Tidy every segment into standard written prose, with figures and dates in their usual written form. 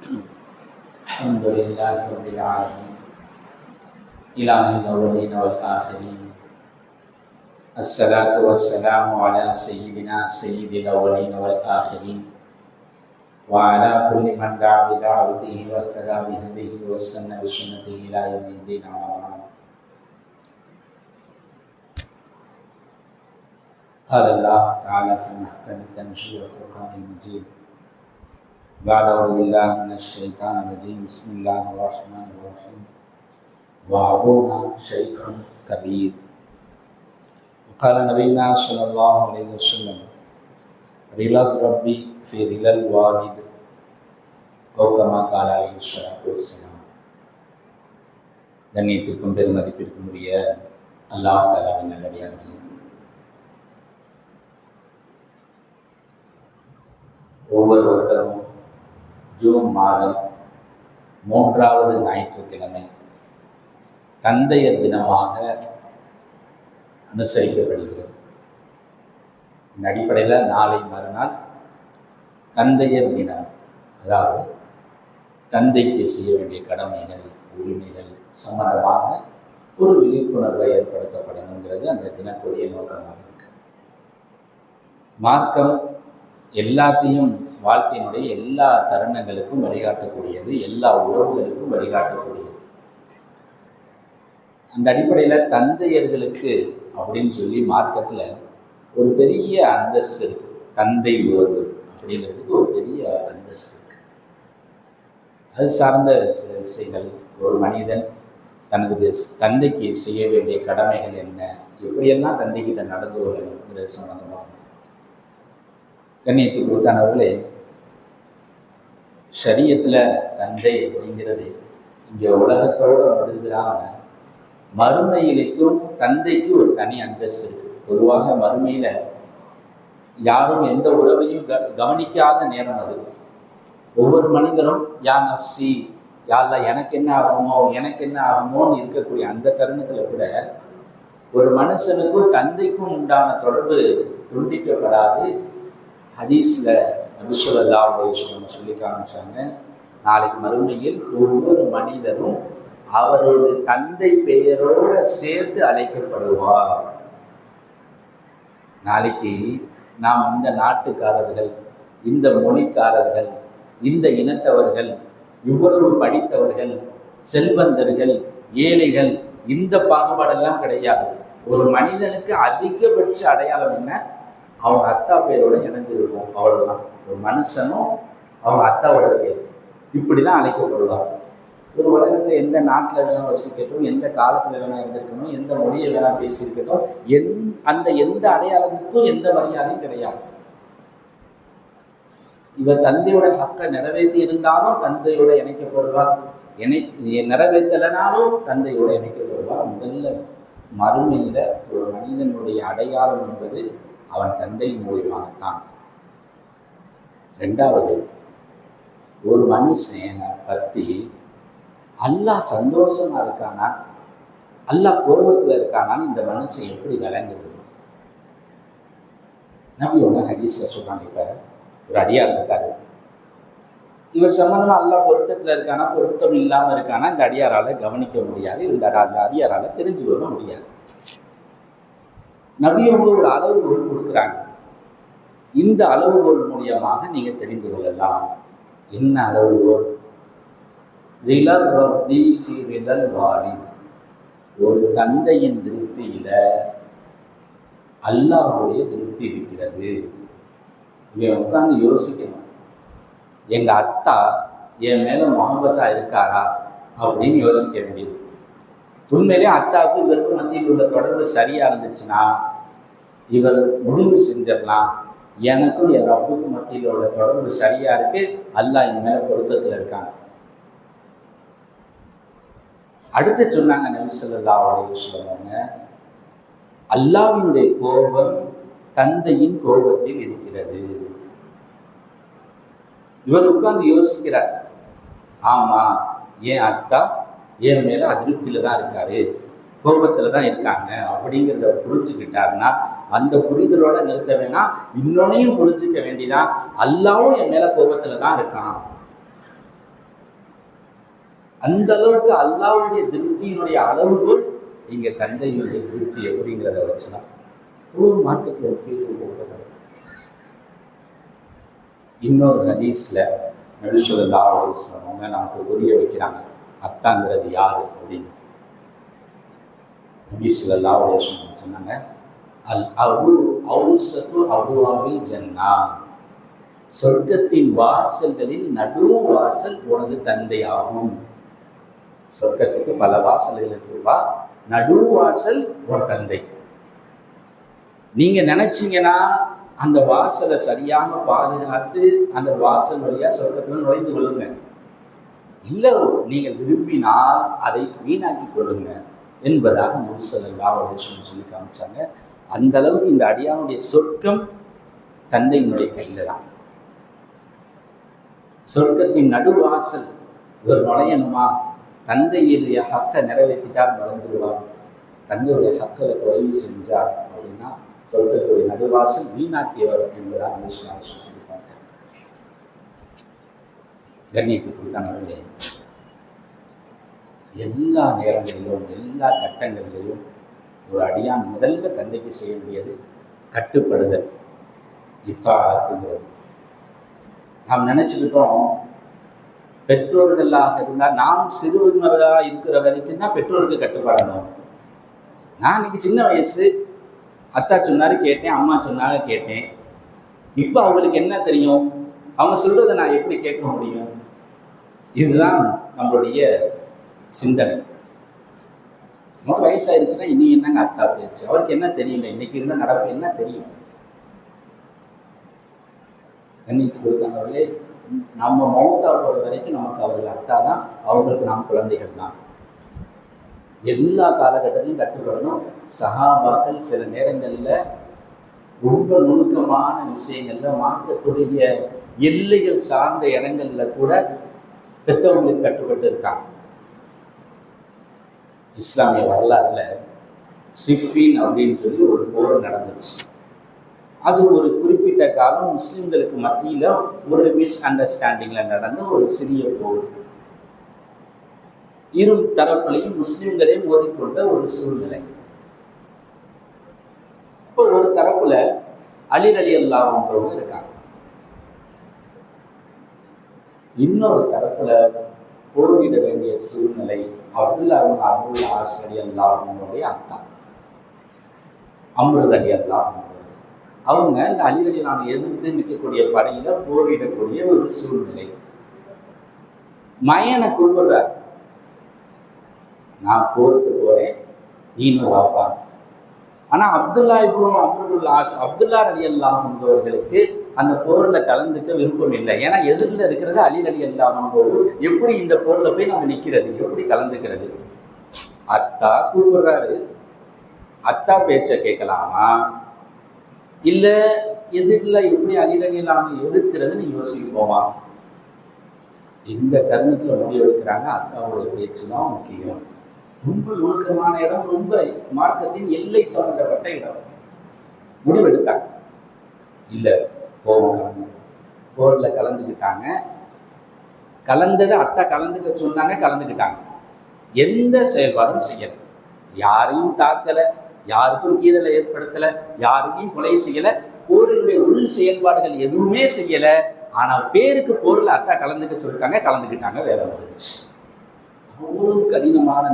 الحمد لله رب العالمين إله الأولين والآخرين الصلاة والسلام على سيدنا سيد الأولين والآخرين وعلى كل من دعا بدعوته واهتدى بهديه واستنى بسنته إلى يوم الدين. قال الله تعالى في محكم التنزيل والفرقان المجيد بعد أعوذ بالله من الشيطان الرجيم بسم الله الرحمن الرحيم وأبونا شيخ كبير. وقال نبينا صلى الله عليه وسلم رضا ربي في رضا الوالد أو كما قال عليه الصلاة والسلام. கண்ணியத்திற்கும் பெருமதிப்பிற்கும் உரிய அல்லாஹ் தஆலாவின் நல்லடியார்களே, ஒவ்வொரு வருடமும் ஜூன் மாதம் 3வது ஞாயிற்றுக்கிழமை தந்தையர் தினமாக அனுசரிக்கப்படுகிறது. இந்த அடிப்படையில் நாளை மறுநாள் தந்தையர் தினம், அதாவது தந்தைக்கு செய்ய வேண்டிய கடமைகள் உரிமைகள் சம்பந்தமாக ஒரு விழிப்புணர்வை ஏற்படுத்தப்படணுங்கிறது அந்த தினத்துடைய நோக்கமாக இருக்கு. மார்க்கம் எல்லாத்தையும் வாழ்க்கையினுடைய எல்லா தருணங்களுக்கும் வழிகாட்டக்கூடியது, எல்லா உறவுகளுக்கும் வழிகாட்டக்கூடியது. அந்த அடிப்படையில் தந்தையர்களுக்கு அப்படின்னு சொல்லி மார்க்கத்தில் ஒரு பெரிய அந்தஸ்து இருக்கு. தந்தை உறவு அப்படிங்கிறதுக்கு ஒரு பெரிய அந்தஸ்து இருக்கு. அது சார்ந்த விஷயங்கள், ஒரு மனிதன் தனது தந்தைக்கு செய்ய வேண்டிய கடமைகள் என்ன, எப்படியெல்லாம் தந்தைக்கிட்ட நடந்து கொள்ளணுங்கிறது சம்பந்தமாக கண்ணியத்துக்கு கொடுத்தானவர்களே, ஷரியத்தில் தந்தை அப்படிங்கிறது இங்கே உலகத்தோடு முடிஞ்சிடாம மறுமையிலேக்கும் தந்தைக்கு ஒரு தனி அந்தஸ்து இருக்கு. பொதுவாக மறுமையில் யாரும் எந்த உறவையும் கவனிக்காத நேரம் அது. ஒவ்வொரு மனிதரும் யா நஃப்சி, யாழ்லா எனக்கு என்ன ஆகுமோ எனக்கு என்ன ஆகுமோன்னு இருக்கக்கூடிய அந்த தருணத்தில் கூட ஒரு மனுஷனுக்கும் தந்தைக்கும் உண்டான தொடர்பு துண்டிக்கப்படாது. ஹதீஸில் நபி ஸல்லல்லாஹு அலைஹி வஸல்லம் சொல்லி காமிச்சாங்க, நாளைக்கு மறுமையில் ஒவ்வொரு மனிதரும் அவரோட தந்தை பெயரோடு சேர்த்து அழைக்கப்படுவார். நாளைக்கு நாம் இந்த நாட்டுக்காரர்கள், இந்த மொழிக்காரர்கள், இந்த இனத்தவர்கள், இவ்வளவு படித்தவர்கள், செல்வந்தர்கள், ஏழைகள், இந்த பாகுபாடெல்லாம் கிடையாது. ஒரு மனிதனுக்கு அதிகபட்ச அடையாளம் என்ன? அவங்க அத்தா பேரோட இணைஞ்சிருக்கும், அவ்வளவுதான். ஒரு மனுஷனும் அவங்க அத்தாவோட பேர், இப்படிதான் அழைக்கப்படுவார். ஒரு உலகத்தில் எந்த நாட்டில் வேணா வசிக்கட்டும், எந்த காலத்தில் வேணா இருந்திருக்கணும், எந்த மொழியை வேணா பேசியிருக்கட்டும், அந்த எந்த அடையாளத்துக்கும் எந்த மரியாதையும் கிடையாது. இவர் தந்தையோட ஹக்கை நிறைவேற்றி இருந்தாலும் தந்தையோட இணைக்கப்படுவார், நிறைவேற்றலைனாலும் தந்தையோட இணைக்கப்படுவார். முதல்ல மறுமையில ஒரு மனிதனுடைய அடையாளம் என்பது அவன் தந்தை மூலியமாகத்தான். ரெண்டாவது, ஒரு மனுஷனை பற்றி அல்லாஹ் சந்தோஷமா இருக்கானா, அல்லாஹ் கோபத்தில் இருக்கானான்னு இந்த மனுஷன் எப்படி விளங்குறது? நபி ஒன்று ஹதீஸ்ல சொல்றாங்க. இப்ப ஒரு அடியார் இருக்காரு, இவர் சம்பந்தமா அல்லாஹ் பொருத்தத்தில் இருக்கானா பொருத்தம் இல்லாமல் இருக்கானா இந்த அடியாரால கவனிக்க முடியாது, இந்த அடியாரால தெரிஞ்சு கொள்ள முடியாது. நபி ஒரு அளவுகோல் கொடுக்குறாங்க. இந்த அளவுகோல் மூலியமாக நீங்க தெரிந்து கொள்ளலாம். என்ன அளவுகோல்? ரிலல் ரப்பி ஃபி ரிலல் வாலித். ஒரு தந்தையின் திருப்தியில அல்லாஹ்வுடைய திருப்தி இருக்கிறது. இவன் உட்கார்ந்து யோசிக்கணும், எங்க அத்தா என் மேல முகப்பத்தா இருக்காரா அப்படின்னு யோசிக்க வேண்டியது. உண்மையிலே அத்தாவுக்கு இவருக்கு மத்தியில் உள்ள தொடர்பு சரியா இருந்துச்சுன்னா இவர் முடிவு செஞ்சிடலாம், எனக்கும் என் ரப்புக்கும் மத்தியில் உள்ள தொடர்பு சரியா இருக்கு, அல்லாஹ் என் மேல பொருத்தத்தில் இருக்காங்க. அடுத்து சொன்னாங்க நபி ஸல்லல்லாஹு அலைஹி வஸல்லம், அல்லாஹ்வினுடைய கோபம் தந்தையின் கோபத்தில் இருக்கிறது. இவர் உட்கார்ந்து யோசிக்கிறார், ஆமா என் அத்தா என் மேல அதிருப்தியில தான் இருக்காரு, கோபத்துல தான் இருக்காங்க அப்படிங்கிறத புரிஞ்சுக்கிட்டாருன்னா அந்த புரிதலோட நிறுத்த வேணாம், இன்னொன்னையும் புரிஞ்சுக்க வேண்டிதான், அல்லாவும் என் மேல கோபத்துல தான் இருக்கான். அந்த அளவுக்கு அல்லாஹ்வுடைய திருப்தியினுடைய அளவுகோல் இங்க தந்தையினுடைய திருப்தி எப்படிங்கிறத வச்சுதான் மார்க்கெட்டில் முக்கியத்துவம் கொடுக்கப்படும். இன்னொரு ஹதீஸ்ல நபி ஸல்லல்லாஹு அலைஹி வஸல்லம் அவங்க நமக்கு புரிய வைக்கிறாங்க அத்தாங்கிறது யாரு அப்படின்னு. நபி ஸல்லல்லாஹு அலைஹி வஸல்லம் சொன்னாங்க, அல் அபு அவுஸத்து அபுவாபில் ஜன்னா, சொர்க்கத்தின் வாசல்களில் நடு வாசல் உனது தந்தை ஆகும். சொர்க்கத்துக்கு பல வாசல்கள் இருக்குவா, நடு வாசல் ஒரு தந்தை. நீங்க நினைச்சீங்கன்னா அந்த வாசலை சரியாக பாதுகாத்து அந்த வாசல் வழியா சொர்க்கத்துல நுழைந்து கொள்ளுங்க. இல்ல நீங்க விரும்பினால் அதை வீணாக்கி கொள்ளுங்க என்பதாக நபி ஸல்லல்லாஹு அலைஹி வஸல்லம் சொல்லி காமிச்சாங்க. அந்த அளவுக்கு இந்த அடியானுடைய சொர்க்கம் தந்தையினுடைய கையில தான். சொர்க்கத்தின் நடுவாசல் ஒரு நுழையணுமா, தந்தையுடைய ஹக்கை நிறைவேற்றிட்டால் நுழைஞ்சிருவார். தந்தையுடைய ஹக்கில் குறைவு செஞ்சார் அப்படின்னா சொர்க்கத்துடைய நடுவாசல் வீணாக்கியவர் என்பதாக சொல்லியிருக்காங்க. கண்ணியத்துக்குள்ளானவர்களே, எல்லா நேரங்களிலும் எல்லா கட்டங்களிலும் ஒரு அடியான் முதல்ல தந்தைக்கு செய்ய வேண்டியது கட்டுப்படுதல், இத்தாஅத்துங்கிறது. நாம் நினைச்சுக்கிட்டோம் பெற்றோர்களாக இருந்தால் நாம் சிறுவர்களாக இருக்கிற வரைக்கும் தான் பெற்றோருக்கு கட்டுப்படணும். நான் இன்னைக்கு சின்ன வயசு, அத்தா சொன்னாரு கேட்டேன், அம்மா சொன்னாங்க கேட்டேன். இப்போ அவங்களுக்கு என்ன தெரியும், அவங்க சொல்றதை நான் எப்படி கேட்க முடியும்? இதுதான் நம்மளுடைய சிந்தனை. நமக்கு வயசாயிருச்சுன்னா இனி என்னங்க அத்தா பேச்சு, அவருக்கு என்ன தெரியல, இன்னைக்கு இருந்த நடப்பு என்ன தெரியும்? கண்ணிக்கு கொடுத்தவர்களே, நம்ம மௌத்தா போகிற வரைக்கும் நமக்கு அவர்கள் அத்தா தான், அவர்களுக்கு நாம் குழந்தைகள் தான். எல்லா காலகட்டத்திலும் கட்டுப்படணும். சஹாபாக்கள் சில நேரங்களில் ரொம்ப நுணுக்கமான விஷயங்கள்ல மார்க்கத்துடைய எல்லைகள் சார்ந்த இடங்கள்ல கூட பெற்றவங்களுக்கு கட்டுப்பட்டு இருக்காங்க. இஸ்லாமிய வரலாறுல சிஃபின் அப்படின்னு சொல்லி ஒரு போர் நடந்துச்சு. அது ஒரு குறிப்பிட்ட காலம் முஸ்லிம்களுக்கு மத்தியில ஒரு மிஸ் அண்டர்ஸ்டாண்டிங்ல நடந்த ஒரு சிறிய போர். இரு தரப்புலையும் முஸ்லிம்களே மோதிக்கொண்ட ஒரு சூழ்நிலை. இப்போ ஒரு தரப்புல அலி ரலியல்லாஹு அன்ஹு இருக்காங்க, இன்னொரு தரப்புல போரிட வேண்டிய சூழ்நிலை அப்துல்லா இப்னு அபுல் ஆஸ் ரலியல்லாஹு அன்ஹுடைய அத்தா அம்ரு ரலியல்லாஹு அன்ஹு. அவங்க இந்த அலி ரலியல்லாஹு எதிர்த்து நிற்கக்கூடிய படையில போரிடக்கூடிய ஒரு சூழ்நிலை. மயனை கூப்பிடுறார், நான் போருக்கு போறேன், நீனும் வாப்பா. ஆனா அப்துல்லா இப்னு அம்ருல் ஆஸ், அப்துல்லா ரலியல்லாஹு அன்ஹு அவர்களுக்கு அந்த போர்ல கலந்துக்க விருப்பம் இல்லை. ஏன்னா எதிரில் இருக்கிறது அலி ரலியல்லாஹு அன்ஹு. எப்படி இந்த போர்ல போய் நம்ம நிக்கிறது, எப்படி கலந்துக்கிறது? அத்தா கூப்பிடுறாரு, அத்தா பேச்ச கேட்கலாமா இல்ல எதிரில் எப்படி அலி ரலியல்லாஹு அன்ஹு எதிர்க்கிறதுன்னு யோசிப்போமா? இந்த தருணத்துல முடிவெடுக்கிறாங்க, அத்தாவுடைய பேச்சு தான் முக்கியம். ரொம்ப நுணுக்கமான இடம், ரொம்ப மார்க்கத்தின் எல்லை சம்பந்தப்பட்ட இடம். முடிவெடுத்தாங்க. இல்ல போவாங்க, போர்ல கலந்துக்கிட்டாங்க. கலந்ததை அத்தா கலந்துக்க சொன்னாங்க, கலந்துக்கிட்டாங்க. எந்த செயல்பாடும் செய்யல, யாரையும் தாக்கல, யாருக்கும் கீறலை ஏற்படுத்தல, யாரையும் கொலை செய்யல, போரினுடைய உள் செயல்பாடுகள் எதுவுமே செய்யல. ஆனா பேருக்கு போர்ல அத்தா கலந்துக்க சொல்லிட்டாங்க, கலந்துக்கிட்டாங்க, வேற வந்துருச்சு. அவ்வளவு கடினமான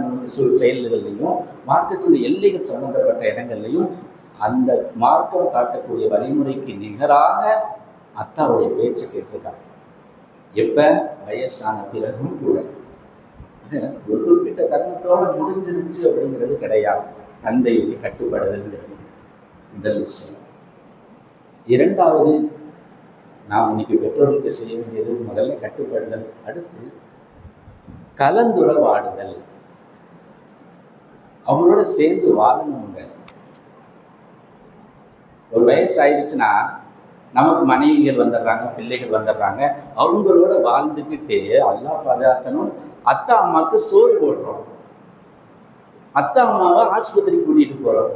செயல்கள்லையும் மார்க்கத்தினுடைய எல்லைகள் சம்பந்தப்பட்ட இடங்கள்லையும் அந்த மார்க்கம் காட்டக்கூடிய வழிமுறைக்கு நிகராக அத்தாவுடைய பேச்சை கேட்டிருக்காங்க. எப்ப வயசான பிறகும் கூட ஒரு குறிப்பிட்ட கர்மத்தோட முடிஞ்சிருச்சு அப்படிங்கிறது கிடையாது. தந்தையை கட்டுப்படுதல்ங்கிறது முதல் விஷயம். இரண்டாவது, நாம் இன்னைக்கு பெற்றோருக்கு செய்ய வேண்டியது முதல்ல கட்டுப்படுதல், அடுத்து கலந்துறவாடுதல். அவங்களோட சேர்ந்து வாழணுங்க. ஒரு வயசு ஆயிடுச்சுன்னா நமக்கு மனைவிகள் வந்துடுறாங்க, பிள்ளைகள் வந்துடுறாங்க, அவங்களோட வாழ்ந்துக்கிட்டு அல்லாஹ் பாதுகாக்கணும். அத்தா அம்மாவுக்கு சோறு போடுறோம், அத்தா அம்மாவை ஆஸ்பத்திரி கூட்டிட்டு போறோம்,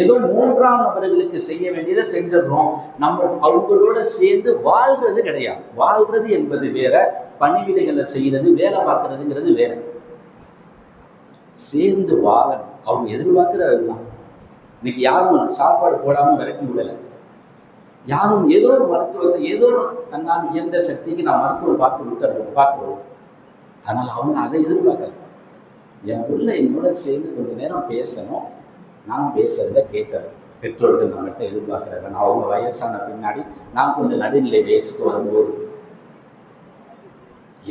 ஏதோ மூன்றாம் நபர்களுக்கு செய்ய வேண்டியதை செஞ்சிடறோம். நம்ம அவங்களோட சேர்ந்து வாழ்றது கிடையாது. வாழ்றது என்பது வேற, பணிவிடைகளை செய்யறது, வேலை பார்க்கறதுங்கிறது வேற. சேர்ந்து வாழணும். அவங்க எதிர்பார்க்கிறதுதான். இன்னைக்கு யாரும் சாப்பாடு போடாமல் விரட்டி விடலை. யாரும் ஏதோ ஒரு மருத்துவத்தை ஏதோ தன்னால் இயந்த சக்திக்கு நான் மருத்துவம் பார்த்துருவோம். அதனால் அவங்க அதை எதிர்பார்க்கல. என் உள்ள என்னோட சேர்ந்து கொஞ்சம் நேரம் பேசணும், நான் பேசுறத கேட்கறேன். பெற்றோர்கள் நம்மகிட்ட எதிர்பார்க்குறாங்க. நான் அவங்க வயசான பின்னாடி நான் கொஞ்சம் நடுநிலை வயசுக்கு வரும்போது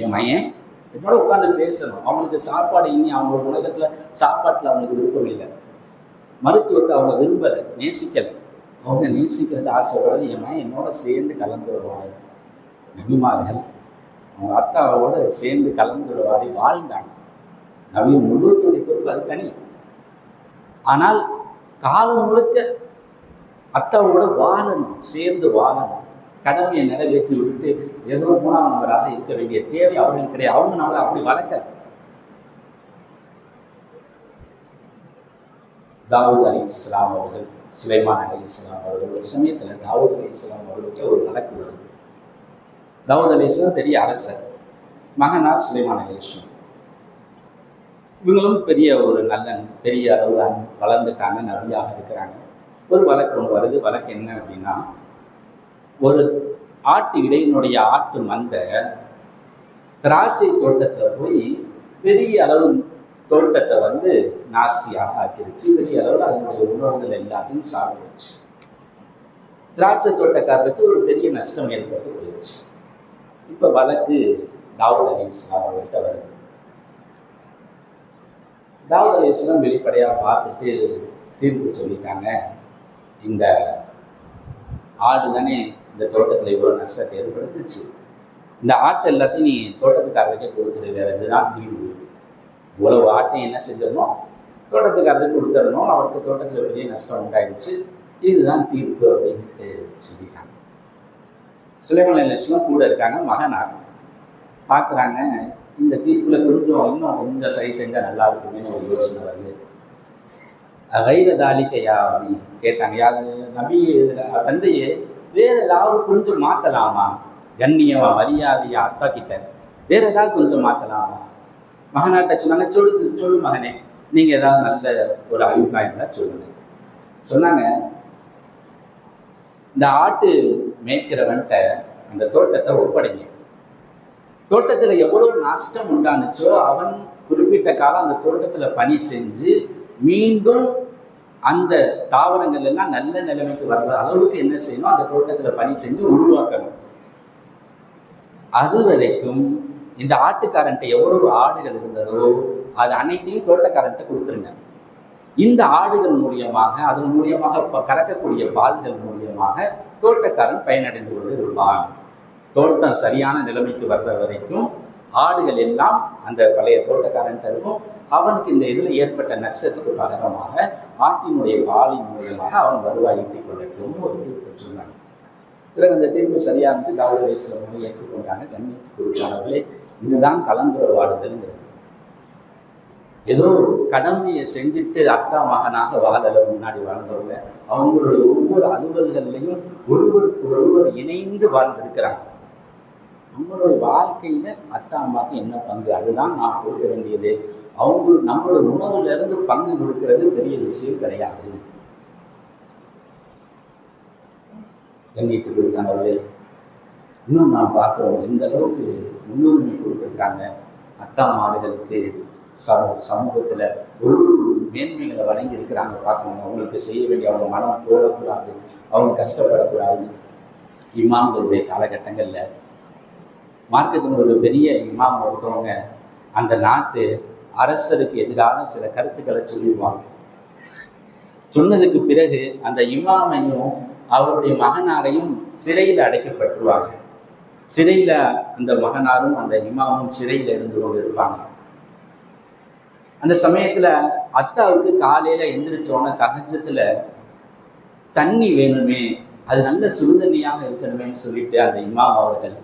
என் மையன் என்னோட உட்காந்து பேசணும். அவங்களுக்கு சாப்பாடு இனி அவங்க உலகத்தில் சாப்பாட்டில் அவங்களுக்கு விருப்பம் இல்லை. மருத்துவத்தை அவங்க விரும்பலை, நேசிக்கலை. அவங்க நேசிக்கிறது ஆசைப்படுறது என் மையன் என்னோட சேர்ந்து கலந்துருவாங்க. நபிமார்கள் அவங்க அத்தாவோட சேர்ந்து கலந்துருவாடி வாழ்ந்தாங்க. நபி முழுவதுடைய பொறுப்பு அது தனி. ஆனால் காலம் முழுக்க அத்தாவோட வாழணும், சேர்ந்து வாழணும். கடமையை நிறைவேற்றி விட்டுட்டு ஏதோ 3ஆம் நபராக இருக்க வேண்டிய தேவை அவர்களுக்கு கிடையாது. அவங்க நம்மளை அப்படி வளர்க்கல. தாவூத் அலைஹிஸ்ஸலாம் அவர்கள், சுலைமான் அலைஹிஸ்ஸலாம் அவர்கள், ஒரு சமயத்தில் தாவூத் அலைஹிஸ்ஸலாம் அவர்களுக்கு ஒரு வழக்கு வருது. தாவூத் அலைஹிஸ்ஸலாம் பெரிய அரசர், மகனார் சுலைமான் அலைஹிஸ்ஸலாம். இவங்களும் பெரிய ஒரு நல்ல பெரிய அளவு வளர்ந்துட்டாங்க, நபியாக இருக்கிறாங்க. ஒரு வழக்கு ஒன்று வருது. வழக்கு என்ன அப்படின்னா, ஒரு ஆட்டு இடையினுடைய ஆட்டு மந்தை திராட்சை தோட்டத்தில் போய் பெரிய அளவு தோட்டத்தை நாஸ்தியாக ஆக்கிருச்சு. பெரிய அளவில் அதனுடைய உணவுகள் எல்லாத்தையும் சாப்பிடுச்சு. திராட்சை தோட்டக்காரருக்கு ஒரு பெரிய நஷ்டம் ஏற்பட்டு போயிடுச்சு. இப்போ வழக்கு தாவூத் அலைஹிஸ்ஸலாம் அவர்கிட்ட வருது. தாவூத் அலைஹிஸ்ஸலாம் வெளிப்படையாக பார்த்துட்டு தீர்ப்பு சொல்லிட்டாங்க. இந்த ஆடு தானே இந்த தோட்டத்தில் இவ்வளோ நஷ்டத்தை ஏற்படுத்துச்சு, இந்த ஆட்டை எல்லாத்தையும் நீ தோட்டத்துக்காரருக்கே கொடுத்துரு, வேறு இதுதான் தீர்வு. இவ்வளவு ஆட்டையும் என்ன செஞ்சிடணும், தோட்டத்துக்காரருக்கு கொடுத்துடணும். அவருக்கு தோட்டத்தில் பெரிய நஷ்டம் உண்டாயிடுச்சு, இதுதான் தீர்ப்பு அப்படின்ட்டு சொல்லிட்டாங்க. சுலைமான் அலைஹிஸ்ஸலாம் கூட இருக்காங்க, மகனார் பார்க்குறாங்க. இந்த தீர்ப்பில் இன்னும் சரி செஞ்சால் நல்லா இருக்குன்னு ஒரு யோசனை வருது. கைரதாலிக்கையா அப்படி கேட்டாங்க. யார் நபி தந்தையே, வேற ஏதாவது கொஞ்சம் மாற்றலாமா, கண்ணியமா மரியாதையா அத்தா கிட்ட வேற ஏதாவது கொஞ்சம் மாற்றலாமா? மகனாட்ட சொன்னாங்க, சொல்லு மகனே, நீங்கள் ஏதாவது நல்ல ஒரு அபிப்பிராயம் தான் சொல்லுங்க. சொன்னாங்க, இந்த ஆட்டு மேய்க்கிறவன்ட்ட அந்த தோட்டத்தை ஒப்படைங்க. தோட்டத்தில் எவ்வளவு நஷ்டம் உண்டானுச்சோ அவன் குறிப்பிட்ட காலம் அந்த தோட்டத்தில் பணி செஞ்சு மீண்டும் அந்த தாவரங்கள் எல்லாம் நல்ல நிலைமைக்கு வர்ற அளவுக்கு என்ன செய்யணும், அந்த தோட்டத்தில் பணி செஞ்சு உருவாக்கணும். அது வரைக்கும் இந்த ஆட்டுக்காரன்ட்ட எவ்வளவு ஆடுகள் இருந்ததோ அது அனைத்தையும் தோட்டக்காரன்ட்ட கொடுத்துருங்க. இந்த ஆடுகள் மூலியமாக, அதன் மூலியமாக கறக்கக்கூடிய பால்கள் மூலியமாக தோட்டக்காரன் பயனடைந்து கொண்டு இருப்பான். தோட்டம் சரியான நிலைமைக்கு வர்ற வரைக்கும் ஆடுகள் எல்லாம் அந்த பழைய தோட்டக்காரன்ட்ட இருக்கும். அவனுக்கு இந்த இதில் ஏற்பட்ட நஷ்டத்துக்கு பகரமாக ஆட்டினுடைய பாலின் மூலியமாக அவன் வருவாய் ஈட்டிக் கொள்ளட்டும்னு ஒரு தீர்ப்பு சொன்னாங்க. பிறகு அந்த தீர்ப்பு சரியாக இருந்துச்சு. தாவூத் அலைஹிஸ்ஸலாம் ஏற்றுக்கொண்டாங்க. கண்ணியத்துக்கு கொடுத்தாங்களே, இதுதான் கலந்துரையாடுதல்ங்கிறது. ஏதோ கடமையை செஞ்சுட்டு அக்கா மகனாக வாழல முன்னாடி வாழ்ந்தவங்க அவங்களுடைய ஒவ்வொரு அலுவல்கள்லையும் ஒருவருக்கு ஒருவர் இணைந்து வாழ்ந்திருக்கிறாங்க. நம்மளுடைய வாழ்க்கையில அத்தா அம்மாவுக்கு என்ன பங்கு, அதுதான் நான் கொடுக்க வேண்டியது. நம்மளோட உணவுல இருந்து பங்கு கொடுக்கிறது பெரிய விஷயம் கிடையாது. கண்ணியத்துக்கு கொடுத்தாங்களே, இன்னும் நான் பார்க்குறோம் எந்த அளவுக்கு முன்னுரிமை கொடுத்துருக்காங்க அத்தா மாடுகளுக்கு. சமூகத்தில் ஒரு மேன்மைகளை வழங்கி இருக்கிறாங்க. பார்க்கணும், அவங்களுக்கு செய்ய வேண்டிய அவங்க மனம் போடக்கூடாது, அவங்க கஷ்டப்படக்கூடாது. இமாம்களுடைய காலகட்டங்களில் மார்க்கத்தின் ஒரு பெரிய இமாம் ஒருத்தவங்க அந்த நாட்டு அரசருக்கு எதிராக சில கருத்துக்களை சொல்லிடுவாங்க. சொன்னதுக்கு பிறகு அந்த இமாமையும் அவருடைய மகனாரையும் சிறையில் அடைக்கப்பட்டுருவாங்க. சிறையில் அந்த மகனாரும் அந்த இமாமும் சிறையில் இருந்து கொண்டு இருப்பாங்க. அந்த சமயத்துல அத்தாவுக்கு காலையில எந்திரிச்சோன தகஜத்துல தண்ணி வேணுமே, அது நல்ல சுடுதண்ணியாக இருக்கணுமேன்னு சொல்லிட்டு அந்த இமாம் அவர்கள்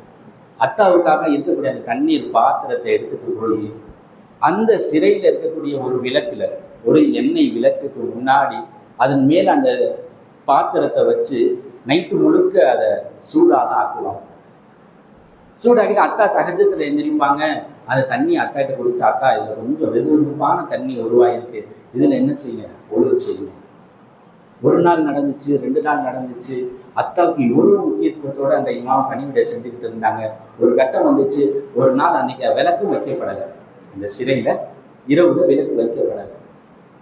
அத்தாவுக்காக இருக்கக்கூடிய அந்த தண்ணீர் பாத்திரத்தை எடுத்துட்டு போய் அந்த சிறையில் இருக்கக்கூடிய ஒரு விளக்குல, ஒரு எண்ணெய் விளக்குக்கு முன்னாடி அதன் மேல் அந்த பாத்திரத்தை வச்சு நைட்டு முழுக்க அதை சூடாக ஆக்குவாங்க. சூடாக்கிட்டு அத்தா தகஜத்துல எந்திரிப்பாங்க. அந்த தண்ணி அத்தாட்ட கொடுத்து, அத்தா இதுல கொஞ்சம் வெதுவெதுப்பான தண்ணி உருவாயிருக்கு, இதுல என்ன செய்யுங்க, ஒழுங்கு செய்யுங்க. ஒரு நாள் நடந்துச்சு, 2 நாள் நடந்துச்சு. அத்தாவுக்கு இவ்வளவு முக்கியத்துவத்தோட அந்த இமாம் பணிவிடை செஞ்சுக்கிட்டு இருந்தாங்க. ஒரு கட்டம் வந்துச்சு, ஒரு நாள் அன்னைக்கு விளக்கும் வைக்கப்படலை. இந்த சிறையில இரவுல விளக்கு வைக்கப்படலை.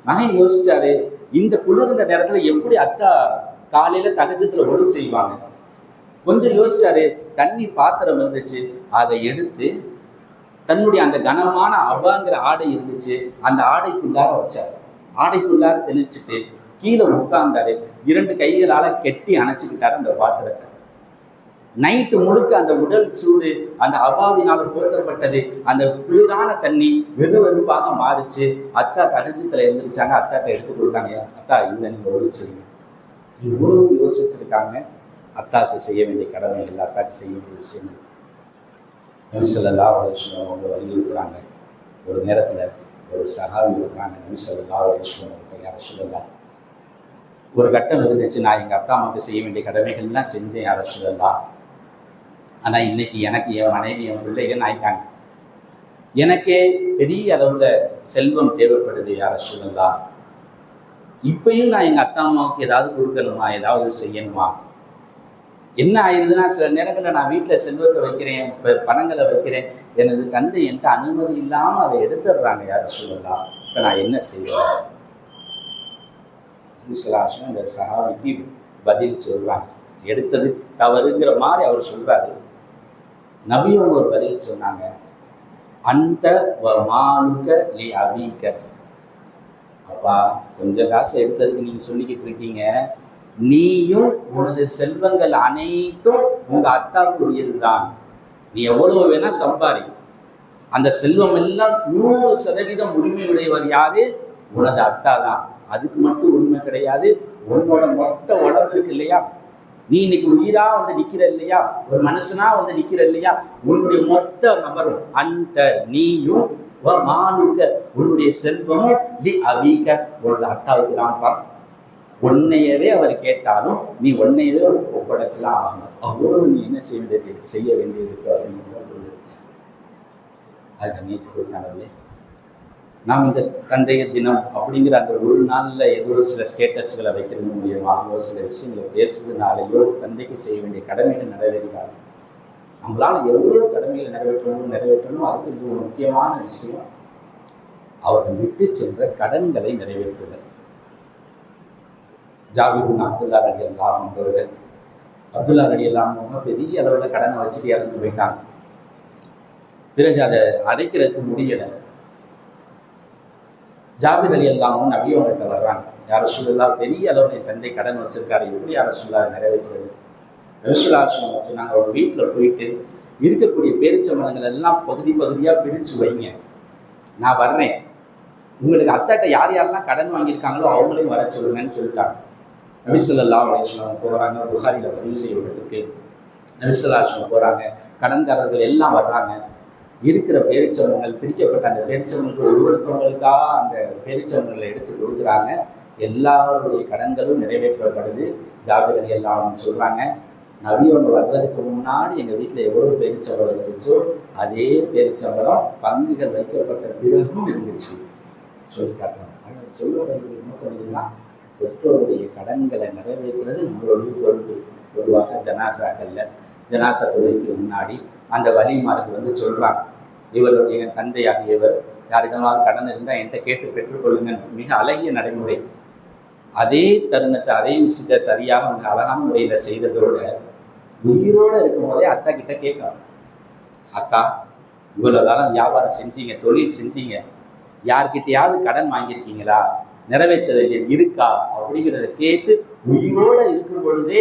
மகன் யோசிச்சாரு, இந்த குளிர்ந்த நேரத்துல எப்படி அத்தா காலையில தகஜத்துல ஒழுங்கு செய்வாங்க. கொஞ்சம் யோசிச்சாரு, தண்ணி பாத்திரம் இருந்துச்சு, அதை எடுத்து தன்னுடைய அந்த கனமான அபாங்கிற ஆடை இருந்துச்சு, அந்த ஆடைக்குள்ளார வச்சாரு. ஆடைக்குள்ளார தெளிச்சுட்டு கீழே உட்கார்ந்தாரு. 2 கைகளால கெட்டி அணைச்சுக்கிட்டாரு அந்த பாத்திரத்தை. நைட்டு முழுக்க அந்த உடல் சூடு அந்த அபாவினால போர்த்தப்பட்டது. அந்த குளிரான தண்ணி வெது வெதுப்பாக மாறிச்சு. அத்தா தகஜத்துல எழுந்திரிச்சாங்க. அத்தாட்ட எடுத்து கொடுத்தாங்க. அத்தா இதுல நீங்க ஒழிச்சிருங்க. இவ்வளவு யோசிச்சிருக்காங்க. அத்தாக்கு செய்ய வேண்டிய கடமைகள், அத்தாக்கு செய்ய வேண்டிய விஷயங்கள் நபி ஸல்லல்லாஹு அலைஹி வஸல்லம் அவங்க வலியுறுத்துறாங்க. ஒரு நேரத்துல ஒரு சஹாபி வர்றாங்க. நபி ஸல்லல்லாஹு அலைஹி வஸல்லம் யார சொல்லலாம், ஒரு கட்டம் இருந்துச்சு, நான் எங்க அப்பா அம்மாவுக்கு செய்ய வேண்டிய கடமைகள்லாம் செஞ்சேன் யார சொல்லலாம். ஆனா இன்னைக்கு எனக்கு என் மனைவி என் பிள்ளைகள் ஆயிட்டாங்க. எனக்கே பெரிய அளவுல செல்வம் தேவைப்படுது யார சொல்லலாம். இப்பயும் நான் எங்க அப்பா அம்மாவுக்கு ஏதாவது கொடுக்கணுமா, ஏதாவது செய்யணுமா. என்ன ஆயிடுதுன்னா, சில நேரங்களில் நான் வீட்டில் செல்வத்தை வைக்கிறேன், பணங்களை வைக்கிறேன், எனது தந்தை என்கிட்ட அனுமதி இல்லாமல் அதை எடுத்துடுறாங்க யார சொல்லலாம். இப்போ நான் என்ன செய்வேன். இந்த சஹாபிக்கு பதில் சொல்றாங்க. எடுத்தது தவறுங்கிற மாதிரி அவர் சொல்றாரு. நபியும் ஒரு பதில் சொன்னாங்க, அந்த மானுக லி அபீக. அப்பா, கொஞ்சம் காசு எடுத்ததுக்கு நீங்க சொல்லிக்கிட்டு இருக்கீங்க, நீயும் உனது செல்வங்கள் அனைத்தும் உங்க அத்தாவுக்குரியதுதான். நீ எவ்வளவு வேணா சம்பாரி, அந்த செல்வம் எல்லாம் 100% உரிமை உடையவர் யாரு, உனது அத்தா தான். அதுக்கு மட்டும் உரிமை கிடையாது. உன்னோட மொத்த உடம்பு இருக்கு இல்லையா, நீ இன்னைக்கு உயிரா வந்து நிக்கிற இல்லையா, ஒரு மனுஷனா வந்து நிக்கிற இல்லையா, உன்னுடைய மொத்த நபரும் அந்த நீயும் மானுக்க உன்னுடைய செல்வமும் அவிக உனது அத்தாவுக்கு தான்ப்பா. உன்னையவே அவர் கேட்டாலும் நீ உன்னையவே ஒப்படைச்சுதான் ஆகணும். அவ்வளவு நீ என்ன செய்ய வேண்டியது அப்படின்னு அது நீத்து கொடுத்தாங்களே. நாம் இந்த தந்தையர் தினம் அப்படிங்கிற அந்த ஒரு நாளில் ஏதோ சில ஸ்டேட்டஸ்களை வைக்கிறது மூலியமாகவோ சில விஷயங்களை பேசுறதுனாலையோ தந்தைக்கு செய்ய வேண்டிய கடமைகள் நிறைவேறினார். நம்மளால எவ்வளவு கடமைகள் நிறைவேற்றணும் அதுக்கு இது ஒரு முக்கியமான விஷயம். அவர்கள் விட்டு சென்ற கடன்களை நிறைவேற்றுதல். ஜாபிர் அப்துல்லா ரலியல்லாஹு அன்ஹு அப்துல்லா ரலியல்லாஹு அன்ஹு பெரிய அளவில் கடனை வச்சுட்டு இறந்து போயிட்டாங்க. பிறகு அதை அடைக்கிறதுக்கு முடியலை. ஜாபிர் ரலியல்லாஹு அன்ஹு நபி அவங்கள்ட்ட வர்றாங்க. யா ரசூலுல்லாஹ், பெரிய அளவில் என் தந்தை கடன் வச்சிருக்காரு, எப்படி யா ரசூலுல்லாஹ் நிறைவேற்றுறது. ரசூலுல்லாஹ் சொன்னாங்க, ஒரு வீட்டில் போயிட்டு இருக்கக்கூடிய பேரிச்சம்பழங்கள் எல்லாம் பகுதி பகுதியாக பிரித்து வைங்க, நான் வர்றேன், உங்களுக்கு அத்தாட்ட யார் யாரெல்லாம் கடன் வாங்கியிருக்காங்களோ அவங்களையும் வர சொல்லுங்கன்னு சொல்லிட்டாங்க. நபி ஸல்லல்லாஹு அலைஹி வஸல்லம் போகிறாங்க. புகாரில பதிவு செய்யப்பட்டிருக்கு. நபி ஸல்லல்லாஹு அலைஹி வஸல்லம் போகிறாங்க. கடன்காரர்கள் எல்லாம் வர்றாங்க. இருக்கிற பேரிச்சம்பழங்கள் பிரிக்கப்பட்ட அந்த பேரிச்சம்பழங்களுக்கு ஒவ்வொருத்தவங்களுக்காக அந்த பேரிச்சம்பழங்களை எடுத்து கொடுக்குறாங்க. எல்லாருடைய கடன்களும் நிறைவேற்றப்படுது. ஜாபிர் ரலியல்லாஹு அன்ஹு சொல்றாங்க, நபி அவங்க வர்றதுக்கு முன்னாடி எங்கள் வீட்டில் எவ்வளோ பேரிச்சம்பழம் இருந்துச்சோ அதே பேரிச்சம்பழம் பங்குகள் வைக்கப்பட்ட பிறகும் இருந்துச்சு சொல்லி காட்டுறாங்க. சொல்ல வேண்டிய நோக்கம், பெற்றோருடைய கடன்களை நிறைவேற்றுறது நம்மளுடைய பொறுப்பு. பொதுவாக ஜனாசா தொழிலுக்கு முன்னாடி அந்த வலிமாருக்கு வந்து சொல்றாங்க, இவருடைய தந்தையாகியவர் யாரிடமாவது கடன் இருந்தால் என்கிட்ட கேட்டு பெற்றுக்கொள்ளுங்க. மிக அழகிய நடைமுறை. அதே தருணத்தை அதே விஷயத்தை சரியாக மிக அழகான முறையில் செய்ததோட உயிரோடு இருக்கும் போதே அத்தா கிட்ட கேட்கணும், அக்கா இவ்வளவு காலம் வியாபாரம் செஞ்சீங்க, தொழில் செஞ்சீங்க, யார்கிட்டையாவது கடன் வாங்கியிருக்கீங்களா, நிறைவேற்றது இருக்கா அப்படிங்கிறத கேட்டு உயிரோடு இருக்கும் பொழுதே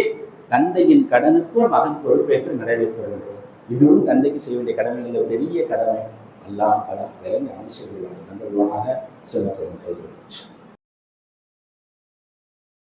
தந்தையின் கடனுக்கும் மகன் பொறுப்பேற்று நிறைவேற்ற வேண்டும். இதுவும் தந்தைக்கு செய்ய வேண்டிய கடமைகளில் பெரிய கடமை. அல்லாஹ் தஆலா விளங்கி அமைச்சர்களாக நம்புவாங்க. சொல்லப்படும்